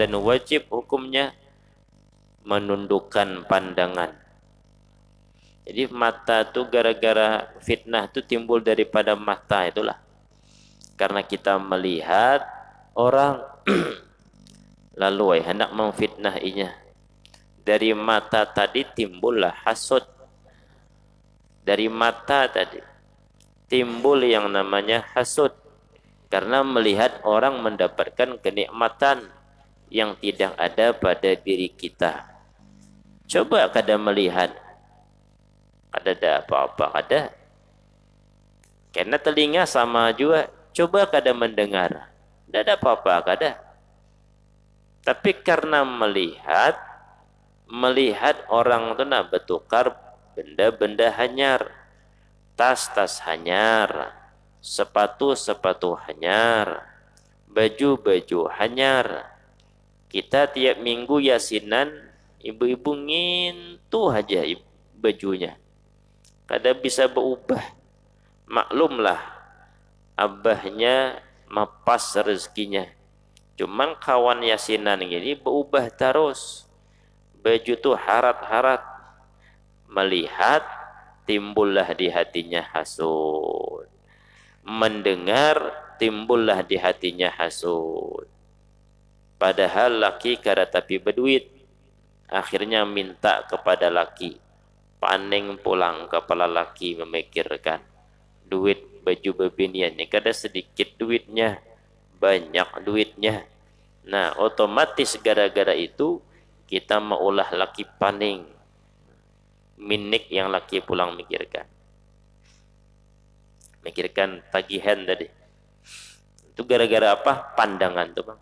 dan wajib hukumnya menundukkan pandangan. Jadi mata itu gara-gara fitnah itu timbul daripada mata itulah. Karena kita melihat orang lalu hendak memfitnahinya. Dari mata tadi timbullah hasud. Dari mata tadi timbul yang namanya hasud. Karena melihat orang mendapatkan kenikmatan yang tidak ada pada diri kita. Coba kada melihat, ada apa-apa ada. Karena telinga sama juga. Coba kada mendengar, tidak ada apa-apa kada. Tapi karena melihat orang itu nak bertukar benda-benda hanyar, tas-tas hanyar, sepatu-sepatu hanyar, baju-baju hanyar. Kita tiap minggu yasinan, ibu-ibu ngintu aja bajunya. Kada bisa berubah. Maklumlah abahnya mapas rezekinya. Cuman kawan yasinan ini berubah terus. Baju tuh harat-harat. Melihat timbullah di hatinya hasud. Mendengar timbullah di hatinya hasud. Padahal laki kada tapi berduit. Akhirnya minta kepada laki. Paning pulang kepala laki memikirkan. Duit baju bebinian ini kada sedikit duitnya. Banyak duitnya. Nah otomatis gara-gara itu kita maulah laki paning. Minik yang laki pulang mikirkan. Mikirkan tagihan tadi. Itu gara-gara apa? Pandangan tuh bang.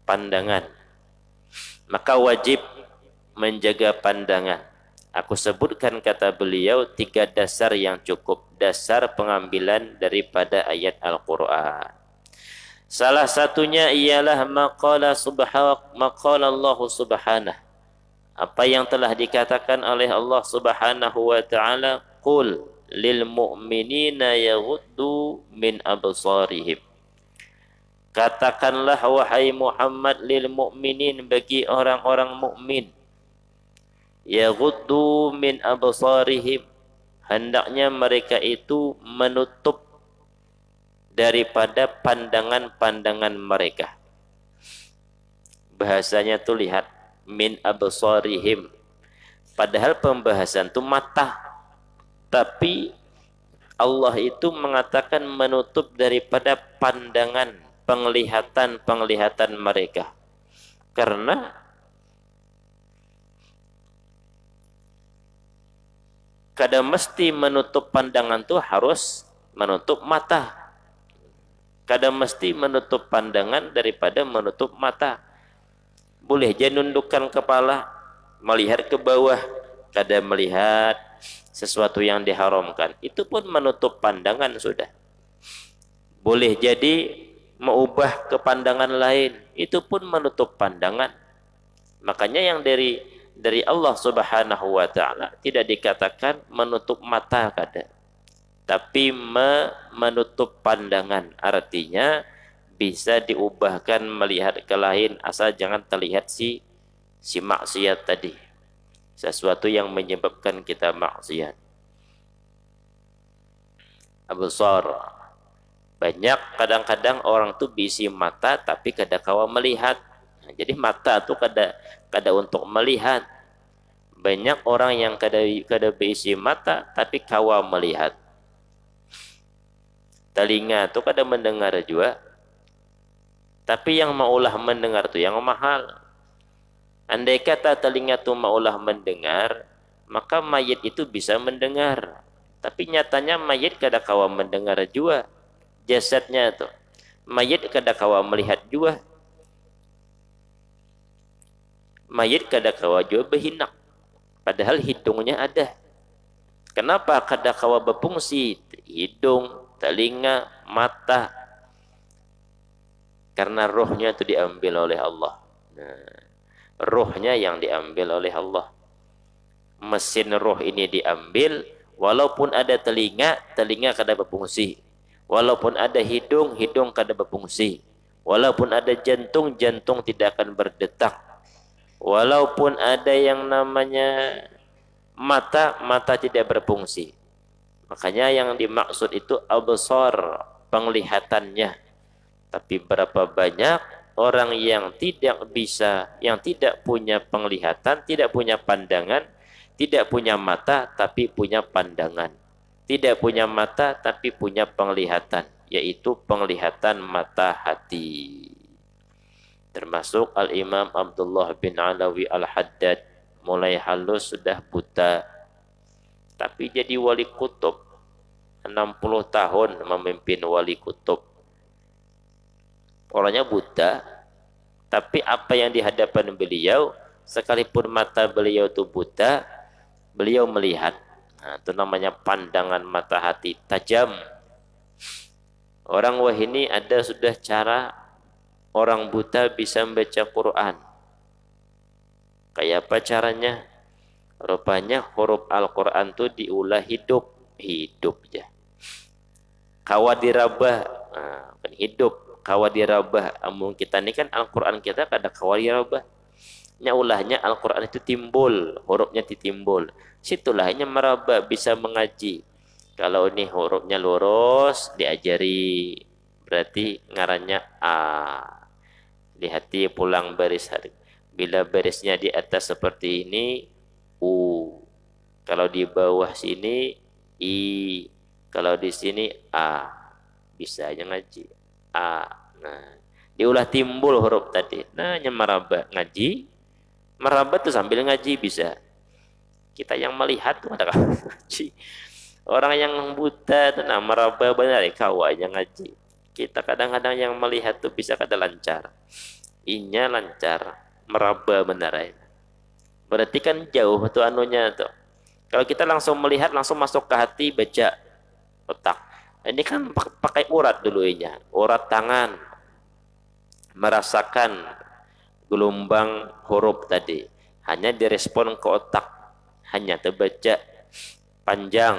Pandangan. Maka wajib menjaga pandangan. Aku sebutkan kata beliau 3 dasar yang cukup. Dasar pengambilan daripada ayat Al-Quran. Salah satunya ialah maqala Allah subhanahu. Apa yang telah dikatakan oleh Allah subhanahu wa ta'ala. Qul lil mu'minina yaghuddu min absarihim. Katakanlah wahai Muhammad lil mu'minin bagi orang-orang mukmin. Yaghuddu min absarihim. Hendaknya mereka itu menutup daripada pandangan-pandangan mereka. Bahasanya tuh lihat min absarihim. Padahal pembahasan itu mata. Tapi Allah itu mengatakan menutup daripada pandangan, penglihatan mereka. Karena kada mesti menutup pandangan itu harus menutup mata. Kada mesti menutup pandangan daripada menutup mata. Boleh je nundukkan kepala, melihat ke bawah, kada melihat sesuatu yang diharamkan. Itu pun menutup pandangan sudah. Boleh jadi mengubah ke pandangan lain, itu pun menutup pandangan. Makanya yang dari Allah subhanahu wa ta'ala tidak dikatakan menutup mata kada, tapi menutup pandangan. Artinya bisa diubahkan melihat ke lain asal jangan terlihat si maksiat tadi, sesuatu yang menyebabkan kita maksiat. Absar. Banyak kadang-kadang orang tuh bisi mata tapi kada kawa melihat. Nah, jadi mata tuh kada untuk melihat. Banyak orang yang kada berisi mata tapi kawa melihat. Telinga tuh kada mendengar juga. Tapi yang maulah mendengar tuh yang mahal. Andai kata telinga tuh maulah mendengar, maka mayit itu bisa mendengar. Tapi nyatanya mayit kada kawa mendengar juga. Jasadnya tuh. Mayit kada kawa melihat juga. Mayit kada kawa juga berhinak. Padahal hidungnya ada. Kenapa kada kawa berfungsi? Hidung, telinga, mata. Karena rohnya itu diambil oleh Allah. Nah, rohnya yang diambil oleh Allah. Mesin roh ini diambil. Walaupun ada telinga kada berfungsi. Walaupun ada hidung kada berfungsi. Walaupun ada jantung, jantung tidak akan berdetak. Walaupun ada yang namanya mata, mata tidak berfungsi. Makanya yang dimaksud itu absar, penglihatannya. Tapi berapa banyak orang yang tidak bisa, yang tidak punya penglihatan, tidak punya pandangan, tidak punya mata tapi punya pandangan. Tidak punya mata tapi punya penglihatan, yaitu penglihatan mata hati. Termasuk Al-Imam Abdullah bin Alawi Al-Haddad, mulai halus sudah buta, tapi jadi wali kutub. 60 tahun memimpin wali kutub. Orangnya buta, tapi apa yang di hadapan beliau, sekalipun mata beliau itu buta, beliau melihat. Nah, itu namanya pandangan mata hati tajam. Orang wahini ada sudah cara orang buta bisa membaca Quran. Kayak apa caranya? Rupanya huruf Al-Quran itu diulah hidup ya. Kawadirabah, nah, kan hidup. Kawadirabah, amun kita ini kan Al-Quran kita ada kawadirabah. Ulahnya Al-Quran itu timbul, hurufnya ditimbul. Situlahnya meraba, bisa mengaji. Kalau ini hurufnya lurus, diajari. Berarti ngarannya A. Di hati pulang baris hari. Bila barisnya di atas seperti ini, U. Kalau di bawah sini, I. Kalau di sini, A. Bisa aja ngaji. A. Nah, diulah timbul huruf tadi. Nah, meraba ngaji. Meraba tuh sambil ngaji bisa. Kita yang melihat tuh ada ngaji. Orang yang buta tuh nah meraba benar ya kawanya ngaji. Kita kadang-kadang yang melihat tuh bisa kada lancar. Inya lancar, meraba benar ya. Berarti kan jauh tuh anunya tuh. Kalau kita langsung melihat langsung masuk ke hati baca otak. Ini kan pakai urat dulu inya, urat tangan. Merasakan gelombang huruf tadi. Hanya direspon ke otak. Hanya terbaca panjang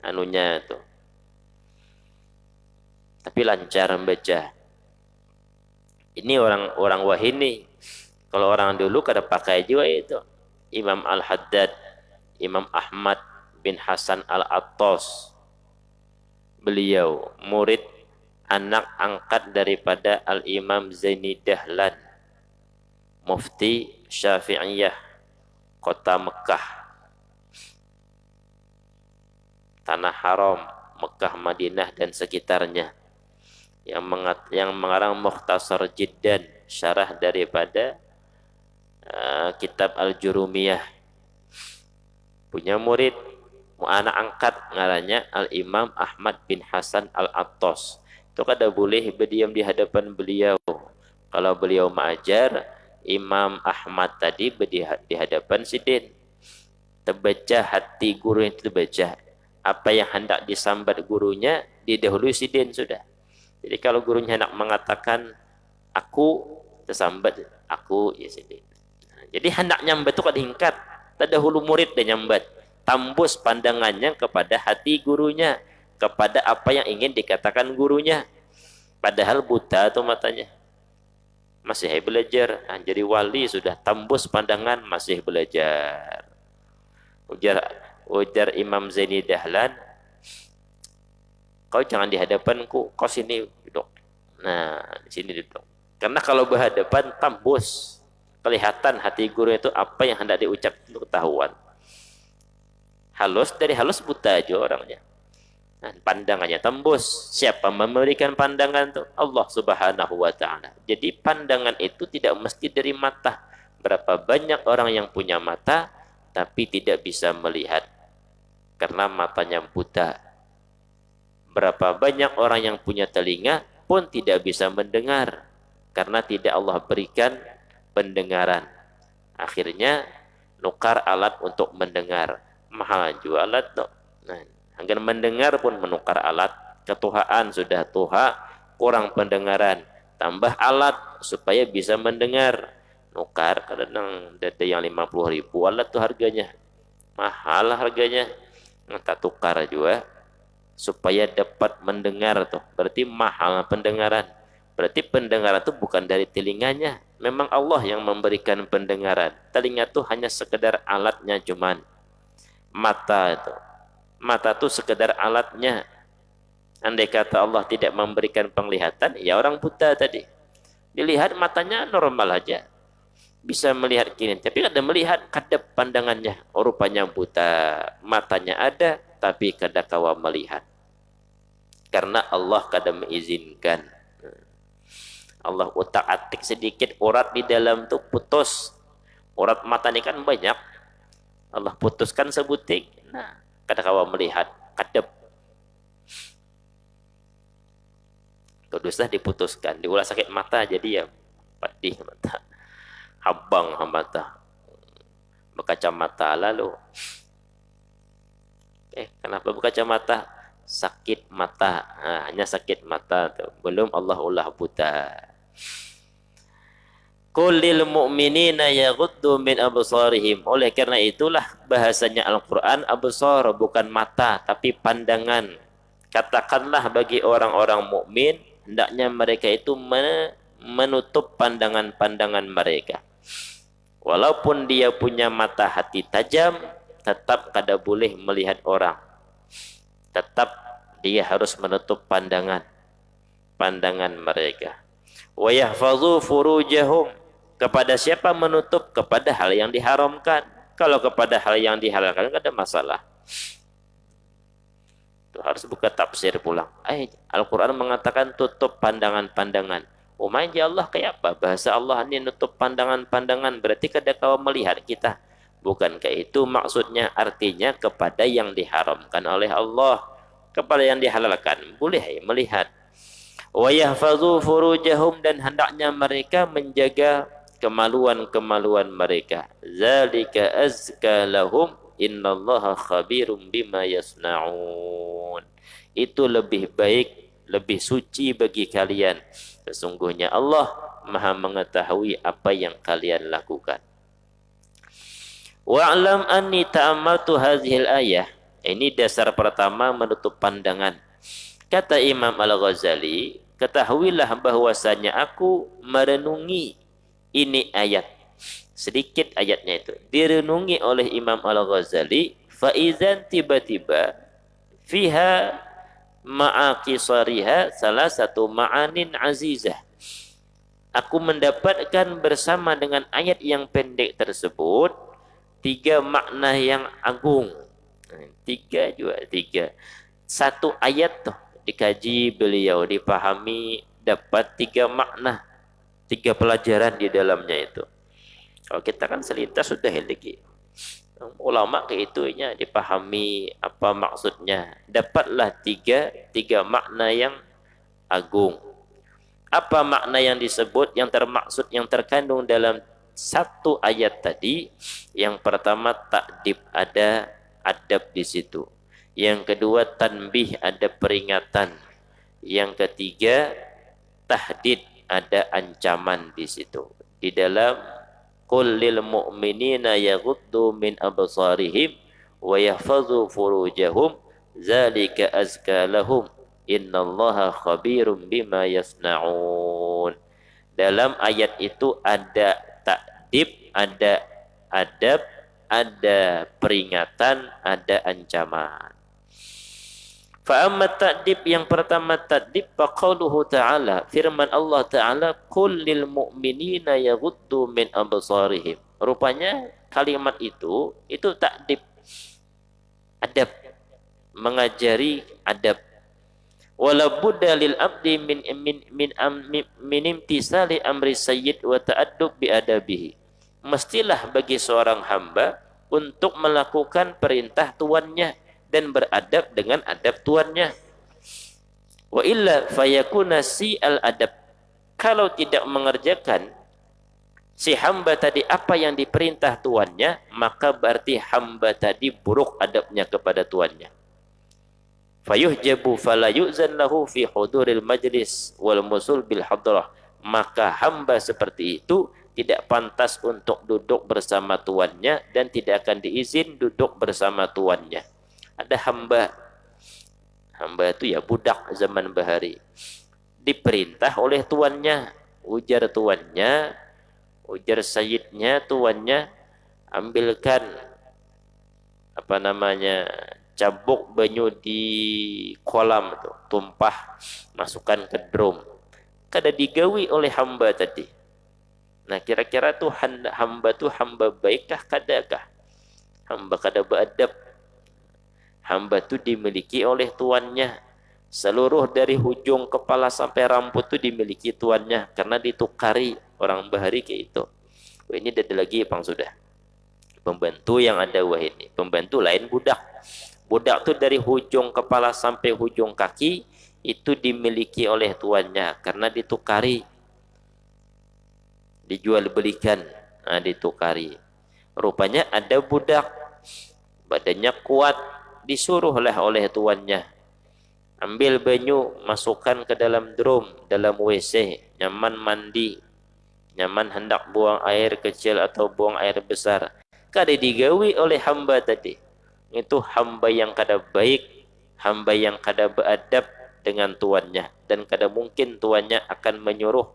anunya tuh. Tapi lancar membaca. Ini orang wahini. Kalau orang dulu kada pakai juga itu. Imam Al-Haddad, Imam Ahmad bin Hasan Al-Attas. Beliau murid anak angkat daripada Al-Imam Zaini Dahlan, Mufti Syafi'iyah kota Mekah, Tanah Haram, Mekah, Madinah dan sekitarnya, yang mengarang Mukhtasar Jiddan, syarah daripada kitab Al-Jurumiyah. Punya murid anak angkat ngarannya Al-Imam Ahmad bin Hasan Al-Attas. Itu kada boleh berdiam di hadapan beliau. Kalau beliau mengajar, Imam Ahmad tadi di hadapan sidin. Terbaca hati guru yang terbaca. Apa yang hendak disambat gurunya, didahului sidin sudah. Jadi kalau gurunya hendak mengatakan aku, tersambat aku, ya sidin. Jadi hendak nyambat itu kada hingkat. Terdahulu murid dan nyambat. Tambus pandangannya kepada hati gurunya, kepada apa yang ingin dikatakan gurunya. Padahal buta tuh matanya. Masih belajar, jadi wali sudah tambus pandangan, masih belajar. Ujar Imam Zaini Dahlan, kau jangan di hadapanku, kau sini duduk. Nah, di sini duduk. Karena kalau berhadapan tambus, kelihatan hati guru itu apa yang hendak diucap itu ketahuan. Halus, dari halus buta aja orangnya. Nah, pandangannya tembus. Siapa memberikan pandangan itu? Allah Subhanahu wa ta'ala. Jadi pandangan itu tidak mesti dari mata. Berapa banyak orang yang punya mata tapi tidak bisa melihat karena matanya buta. Berapa banyak orang yang punya telinga pun tidak bisa mendengar karena tidak Allah berikan pendengaran. Akhirnya nukar alat untuk mendengar. Mahal juga alat tuh. Nah, agar mendengar pun menukar alat. Ketuhaan sudah tuha, kurang pendengaran. Tambah alat supaya bisa mendengar. Nukar kadang ada yang 50.000 alat tuh harganya. Mahal harganya. Minta tukar juga supaya dapat mendengar tuh. Berarti mahal pendengaran. Berarti pendengaran itu bukan dari telinganya. Memang Allah yang memberikan pendengaran. Telinga itu hanya sekedar alatnya cuman. Mata itu. Mata itu sekedar alatnya. Andai kata Allah tidak memberikan penglihatan, ya orang buta tadi. Dilihat matanya normal aja. Bisa melihat kini. Tapi ada melihat kadap pandangannya. Oh, rupanya buta. Matanya ada, tapi kadakawa melihat. Karena Allah kadang mengizinkan. Allah utak-atik sedikit urat di dalam tuh putus. Urat mata ini kan banyak. Allah putuskan sebuting. Nah, kadakawa melihat kadep. Kuduslah diputuskan. Diulah sakit mata jadi ya pedih mata. Habang mata. Berkacamata lalu. Kenapa berkacamata? Sakit mata. Nah, hanya sakit mata tuh. Belum Allah ulah buta. Kullil mu'minina yaghuddu min absarihim. Oleh karena itulah bahasanya Al-Quran absar bukan mata tapi pandangan. Katakanlah bagi orang-orang mukmin hendaknya mereka itu menutup pandangan-pandangan mereka. Walaupun dia punya mata hati tajam, tetap kada boleh melihat orang. Tetap dia harus menutup pandangan mereka. Wa yahfazu furujahum. Kepada siapa menutup? Kepada hal yang diharamkan. Kalau kepada hal yang dihalalkan tidak ada masalah. Itu harus buka tafsir pulang. Al-Quran mengatakan tutup pandangan-pandangan. Ya Allah kayak apa? Bahasa Allah ini nutup pandangan-pandangan. Berarti kada kau melihat kita. Bukankah itu maksudnya? Artinya kepada yang diharamkan oleh Allah. Kepada yang dihalalkan. Boleh melihat. Wa yahfazu furujahum. Dan hendaknya mereka menjaga kemaluan-kemaluan mereka. Zalika azka lahum innallaha khabirum bima yasna'un. Itu lebih baik, lebih suci bagi kalian. Sesungguhnya Allah Maha mengetahui apa yang kalian lakukan. Wa'lam anni ta'ammaltu hadhil ayah. Ini dasar pertama menutup pandangan. Kata Imam Al-Ghazali, ketahuilah bahwasanya aku merenungi ini ayat. Sedikit ayatnya itu direnungi oleh Imam Al-Ghazali, faizan tiba-tiba fiha ma'aqisariha salah satu ma'anin azizah. Aku mendapatkan bersama dengan ayat yang pendek tersebut tiga makna yang agung. Tiga. Satu ayat tuh dikaji beliau, dipahami, dapat tiga makna, tiga pelajaran di dalamnya itu. Kalau kita kan selintas sudah lagi. Ulama ke itunya dipahami apa maksudnya. Dapatlah tiga makna yang agung. Apa makna yang disebut, yang termaksud, yang terkandung dalam satu ayat tadi? Yang pertama takdib, ada adab di situ. Yang kedua tanbih, ada peringatan. Yang ketiga tahdid, ada ancaman di situ. Di dalam qul lil mu'minina yaghuddu min absarihim wa yahfazu furujahum zalika azka lahum innallaha khabirum bima yasna'un. Dalam ayat itu ada takdib, ada adab, ada peringatan, ada ancaman. Fa amma ta'dib, yang pertama ta'dib, faqauluhu ta'ala, firman Allah Ta'ala, qul lil mu'minina yaghuddu min absarihim. Rupanya kalimat itu ta'dib, adab, mengajari adab. Wala budda lil abdi min imtisali amri sayyid wa ta'addub bi adabihi. Mestilah bagi seorang hamba untuk melakukan perintah tuannya dan beradab dengan adab tuannya. Wa illa fayakuna si al-adab. Kalau tidak mengerjakan si hamba tadi apa yang diperintah tuannya, maka berarti hamba tadi buruk adabnya kepada tuannya. Fayuhjabu fala yu'zan lahu fi huduril majlis wal musul bil hadrah. Maka hamba seperti itu tidak pantas untuk duduk bersama tuannya dan tidak akan diizin duduk bersama tuannya. Ada hamba itu ya budak zaman bahari. diperintah oleh tuannya, ujar tuannya, ujar sayyidnya, tuannya, ambilkan apa namanya, cabuk banyu di kolam tuh, tumpah, masukkan ke drum. Kada digawi oleh hamba tadi. Nah, kira-kira tuh hamba tuh hamba baikkah kadakah? Hamba kada beadab. Hamba tuh dimiliki oleh tuannya. Seluruh dari hujung kepala sampai rambut tuh dimiliki tuannya karena ditukari orang bahari kayak itu. Wah, ini ada lagi Bang sudah. Pembantu yang ada wah ini. Pembantu lain budak. Budak tuh dari hujung kepala sampai hujung kaki itu dimiliki oleh tuannya karena ditukari. Dijual belikan, nah, ditukari. Rupanya ada budak badannya kuat, disuruhlah oleh tuannya, ambil banyu, masukkan ke dalam drum, dalam WC, nyaman mandi, nyaman hendak buang air kecil atau buang air besar. Kada digawi oleh hamba tadi. Itu hamba yang kada baik, hamba yang kada beadab dengan tuannya, dan kada mungkin tuannya akan menyuruh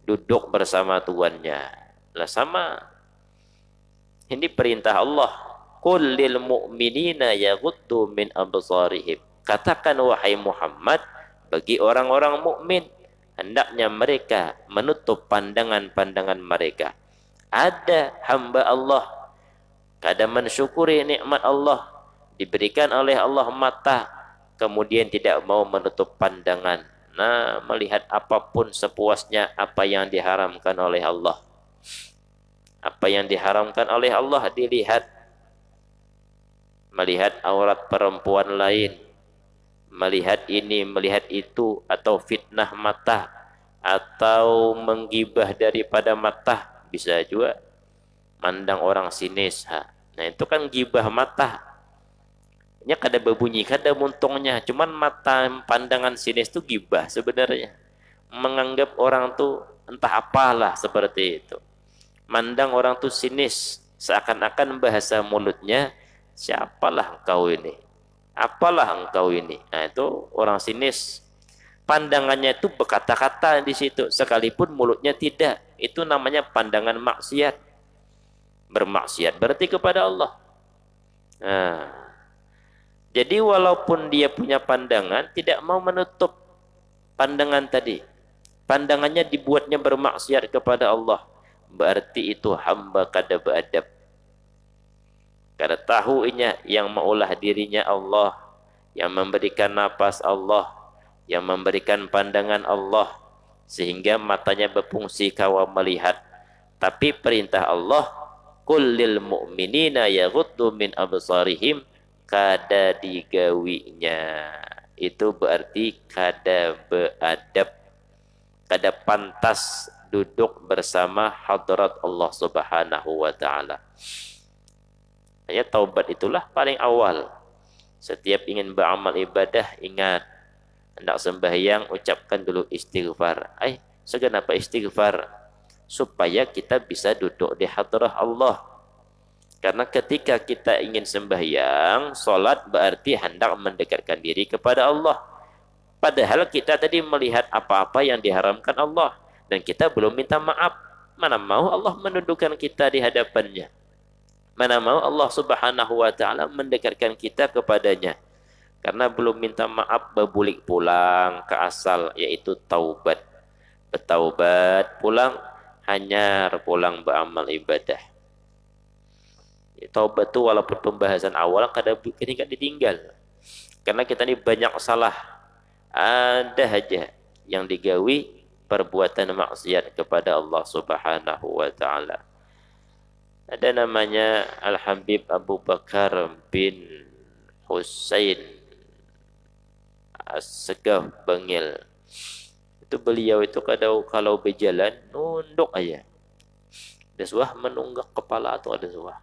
duduk bersama tuannya. Lah sama, ini perintah Allah. Qul lil mu'minina yaghuddu min absarihim. Katakan wahai Muhammad bagi orang-orang mukmin, hendaknya mereka menutup pandangan-pandangan mereka. Ada hamba Allah kada mensyukuri nikmat Allah, diberikan oleh Allah mata, kemudian tidak mau menutup pandangan. Nah, melihat apapun sepuasnya apa yang diharamkan oleh Allah. Apa yang diharamkan oleh Allah dilihat. Melihat aurat perempuan lain, melihat ini, melihat itu, atau fitnah mata, atau menggibah daripada mata, bisa juga mandang orang sinis. Nah, itu kan gibah mata. Nya kada berbunyi, kada muntungnya, cuman mata pandangan sinis itu gibah sebenarnya. Menganggap orang tuh entah apalah seperti itu. Mandang orang tuh sinis, seakan-akan bahasa mulutnya, siapalah engkau ini? Apalah engkau ini? Nah, itu orang sinis. Pandangannya itu berkata-kata di situ, sekalipun mulutnya tidak. Itu namanya pandangan maksiat. Bermaksiat berarti kepada Allah. Nah, jadi walaupun dia punya pandangan, tidak mau menutup pandangan tadi. Pandangannya dibuatnya bermaksiat kepada Allah. Berarti itu hamba kada beadab. Kada tahu inya yang maulah dirinya Allah, yang memberikan napas Allah, yang memberikan pandangan Allah, sehingga matanya berfungsi kawa melihat. Tapi perintah Allah, qul lil mu'minina yaghuddu min absarihim, kada digawinya. Itu berarti kada beadab, kada pantas duduk bersama hadrat Allah Subhanahu wa taala. Hanya taubat itulah paling awal. Setiap ingin beramal ibadah, ingat, hendak sembahyang ucapkan dulu istighfar. Segenapa istighfar? Supaya kita bisa duduk di hadrah Allah. Karena ketika kita ingin sembahyang, solat berarti hendak mendekatkan diri kepada Allah. Padahal kita tadi melihat apa-apa yang diharamkan Allah, dan kita belum minta maaf. Mana mau Allah mendudukkan kita di hadapannya. Mana mau Allah Subhanahu wa taala mendekatkan kita kepadanya. Karena belum minta maaf, berbulik pulang ke asal, yaitu taubat. Bertaubat, pulang, hanyar pulang beramal ibadah. Taubat itu walaupun pembahasan awal kadang ditinggal. Karena kita ini banyak salah. Ada aja yang digawi perbuatan maksiat kepada Allah Subhanahu wa taala. Ada namanya Al-Habib Abu Bakar bin Husain As-Segaf Bangil. Itu beliau itu kalau berjalan nunduk aja. Ada suah menunggak kepala atau ada suah.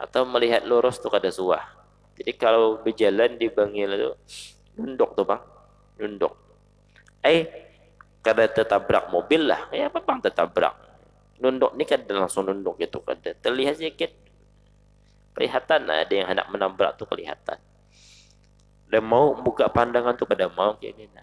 Atau melihat lurus tuh kada suah. Jadi kalau berjalan di Bangil itu nunduk tuh Bang, nunduk. Kada tertabrak mobil lah. Apa Bang tertabrak? Nunduk ni kada langsung nunduk gitu, kada. Terlihat sedikit kelihatan ada yang hendak menabrak tuh kelihatan. Dan mau buka pandangan tuh kada mau kayak gini.